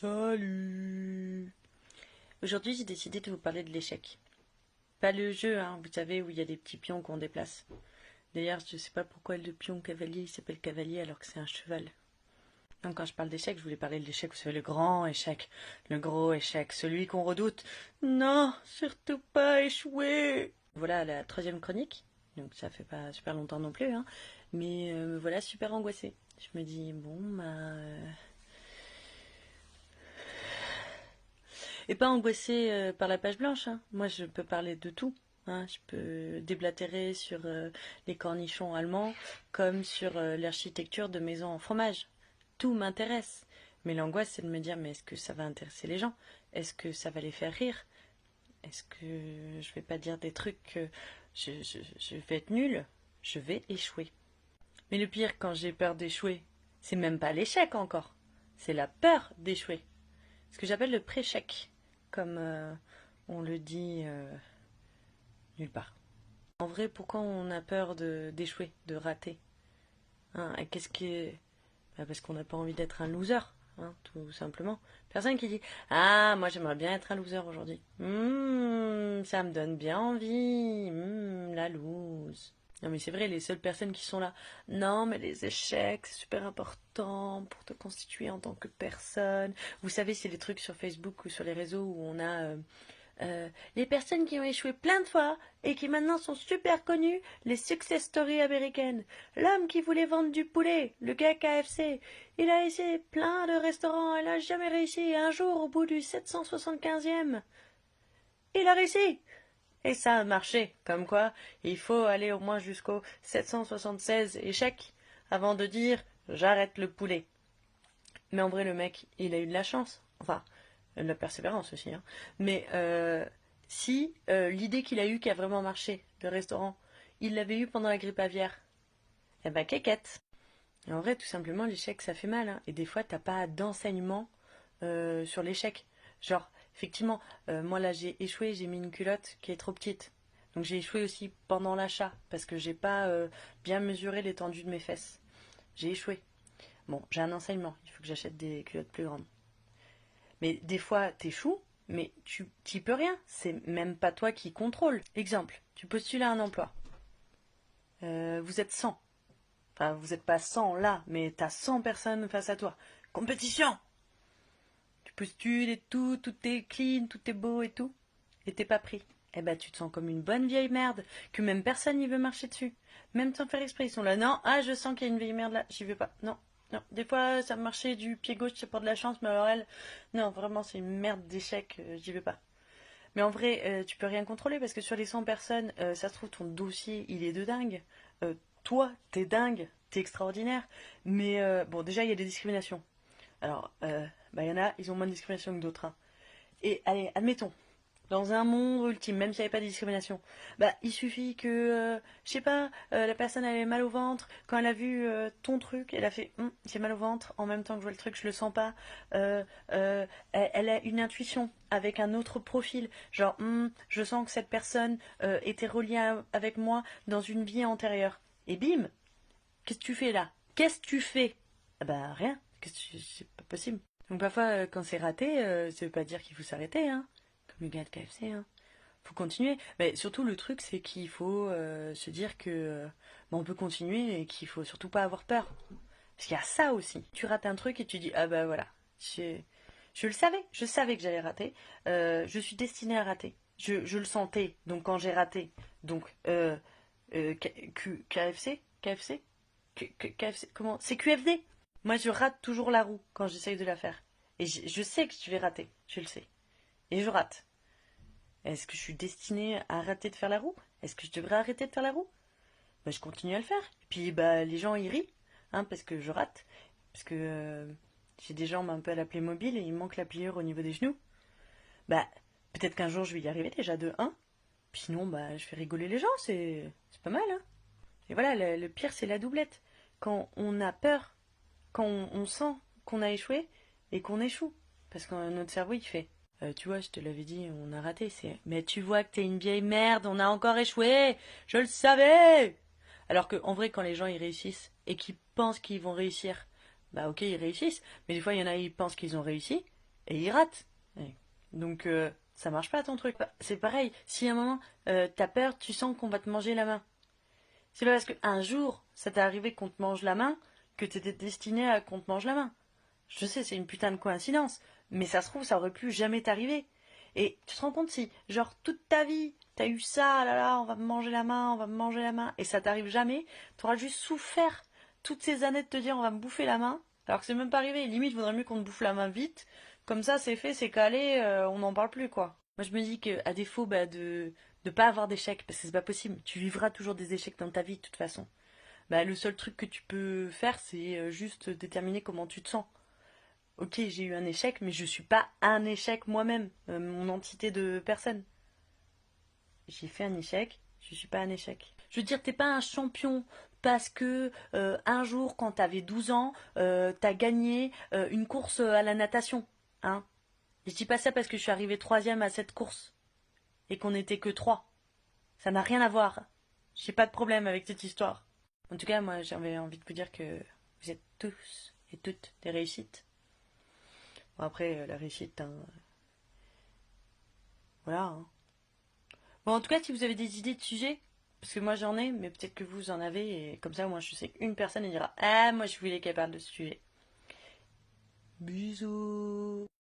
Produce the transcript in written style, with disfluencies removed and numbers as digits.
Salut! Aujourd'hui, j'ai décidé de vous parler de l'échec. Pas le jeu, hein, vous savez, où il y a des petits pions qu'on déplace. D'ailleurs, je sais pas pourquoi le pion cavalier il s'appelle cavalier alors que c'est un cheval. Donc quand je parle d'échec, je voulais parler de l'échec, vous savez, le grand échec, le gros échec, celui qu'on redoute. Non, surtout pas échouer! Voilà la troisième chronique, donc ça fait pas super longtemps non plus, hein, mais me voilà super angoissée. Je me dis, bon, Et pas angoissée par la page blanche, hein. Moi, je peux parler de tout. Hein. Je peux déblatérer sur les cornichons allemands comme sur l'architecture de maisons en fromage. Tout m'intéresse. Mais l'angoisse, c'est de me dire, mais est-ce que ça va intéresser les gens? Est-ce que ça va les faire rire? Est-ce que je vais pas dire des trucs que je vais être nulle? Je vais échouer. Mais le pire, quand j'ai peur d'échouer, c'est même pas l'échec encore. C'est la peur d'échouer. Ce que j'appelle le pré-échec, comme on le dit nulle part. En vrai, pourquoi on a peur d'échouer, de rater, hein? Et qu'est-ce qui est... Parce qu'on n'a pas envie d'être un loser, hein, tout simplement. Personne qui dit «Ah, moi j'aimerais bien être un loser aujourd'hui. Ça me donne bien envie. La lose.» Non mais c'est vrai, les seules personnes qui sont là. Non mais les échecs, c'est super important pour te constituer en tant que personne. Vous savez, c'est les trucs sur Facebook ou sur les réseaux où on a les personnes qui ont échoué plein de fois et qui maintenant sont super connues, les success stories américaines. L'homme qui voulait vendre du poulet, le gars KFC, il a essayé plein de restaurants, il n'a jamais réussi. Et un jour, au bout du 775e, il a réussi. Et ça a marché, comme quoi il faut aller au moins jusqu'au 776 échecs avant de dire j'arrête le poulet. Mais en vrai, le mec, il a eu de la chance. Enfin, de la persévérance aussi. Hein. Mais si l'idée qu'il a eue qui a vraiment marché, le restaurant, il l'avait eu pendant la grippe aviaire, eh ben, quéquette. Et en vrai, tout simplement, l'échec, ça fait mal. Hein. Et des fois, t'as pas d'enseignement sur l'échec. Genre, effectivement, moi là, j'ai échoué, j'ai mis une culotte qui est trop petite. Donc j'ai échoué aussi pendant l'achat, parce que j'ai pas bien mesuré l'étendue de mes fesses. J'ai échoué. Bon, j'ai un enseignement, il faut que j'achète des culottes plus grandes. Mais des fois, t'échoues, mais tu t'y peux rien. C'est même pas toi qui contrôle. Exemple, tu postules à un emploi. Vous êtes 100. Enfin, vous n'êtes pas 100 là, mais t'as 100 personnes face à toi. Compétition! Tu postules et tout est clean, tout est beau et tout. Et t'es pas pris. Eh ben, tu te sens comme une bonne vieille merde, que même personne n'y veut marcher dessus. Même sans faire exprès, ils sont là. Non, ah, je sens qu'il y a une vieille merde là, j'y vais pas. Non, non. Des fois, ça marchait du pied gauche, c'est pas de la chance, mais alors elle, non, vraiment, c'est une merde d'échec, j'y vais pas. Mais en vrai, tu peux rien contrôler parce que sur les 100 personnes, ça se trouve, ton dossier, il est de dingue. Toi, t'es dingue, t'es extraordinaire. Mais bon, déjà, il y a des discriminations. Alors, bah, il y en a, ils ont moins de discrimination que d'autres. Hein. Et allez, admettons, dans un monde ultime, même s'il n'y avait pas de discrimination, bah il suffit que, je sais pas, la personne elle avait mal au ventre, quand elle a vu ton truc, elle a fait j'ai mal au ventre, en même temps que je vois le truc, je le sens pas. Elle a une intuition avec un autre profil, genre je sens que cette personne était reliée avec moi dans une vie antérieure. Et bim, qu'est-ce que tu fais là? Qu'est-ce que tu fais? Ah bah rien, c'est pas possible. Donc parfois quand c'est raté, ça veut pas dire qu'il faut s'arrêter, hein. Comme le gars de KFC, hein. Faut continuer. Mais surtout, le truc, c'est qu'il faut se dire que on peut continuer et qu'il faut surtout pas avoir peur. Parce qu'il y a ça aussi. Tu rates un truc et tu dis, ah bah voilà, je, je le savais, je savais que j'allais rater. Je suis destinée à rater. Je le sentais. Donc quand j'ai raté, donc KFC, KFC, KFC, comment? C'est QFD. Moi, je rate toujours la roue quand j'essaye de la faire. Et je sais que je vais rater, je le sais. Et je rate. Est-ce que je suis destinée à arrêter de faire la roue? Est-ce que je devrais arrêter de faire la roue? Bah, je continue à le faire. Et puis bah, les gens ils rient, hein, parce que je rate. Parce que j'ai des jambes un peu à la Playmobil et il me manque la pliure au niveau des genoux. Bah, peut-être qu'un jour je vais y arriver déjà de un. Puis sinon, bah, je fais rigoler les gens, c'est pas mal, hein. Et voilà, le pire c'est la doublette. Quand on a peur, quand on sent qu'on a échoué et qu'on échoue. Parce que notre cerveau il fait tu vois, je te l'avais dit, on a raté. C'est mais tu vois que t'es une vieille merde, on a encore échoué. Je le savais. Alors que en vrai, quand les gens ils réussissent et qu'ils pensent qu'ils vont réussir, bah ok ils réussissent. Mais des fois il y en a ils pensent qu'ils ont réussi et il rate. Et donc ça marche pas ton truc. C'est pareil, si à un moment t'as peur, tu sens qu'on va te manger la main. C'est pas parce qu'un jour ça t'est arrivé qu'on te mange la main que t'étais destiné à qu'on te mange la main. Je sais, c'est une putain de coïncidence, mais ça se trouve, ça aurait pu jamais t'arriver. Et tu te rends compte si, genre, toute ta vie, t'as eu ça, ah là là, on va me manger la main, on va me manger la main, et ça t'arrive jamais, t'auras juste souffert toutes ces années de te dire on va me bouffer la main, alors que c'est même pas arrivé. Limite, vaudrait mieux qu'on te bouffe la main vite, comme ça c'est fait, c'est calé, on n'en parle plus, quoi. Moi je me dis que à défaut de pas avoir d'échecs, parce que c'est pas possible, tu vivras toujours des échecs dans ta vie de toute façon. Bah, le seul truc que tu peux faire, c'est juste déterminer comment tu te sens. Ok, j'ai eu un échec, mais je suis pas un échec moi-même, mon entité de personne. J'ai fait un échec, je suis pas un échec. Je veux dire, t'es pas un champion parce que un jour, quand t'avais 12 ans, t'as gagné une course à la natation. Hein. Je dis pas ça parce que je suis arrivée troisième à cette course et qu'on n'était que trois. Ça n'a rien à voir. J'ai pas de problème avec cette histoire. En tout cas, moi, j'avais envie de vous dire que vous êtes tous et toutes des réussites. Bon, après, la réussite, hein, voilà. Hein. Bon, en tout cas, si vous avez des idées de sujets, parce que moi j'en ai, mais peut-être que vous en avez, et comme ça, moi je sais qu'une personne elle dira ah, moi je voulais qu'elle parle de ce sujet. Bisous.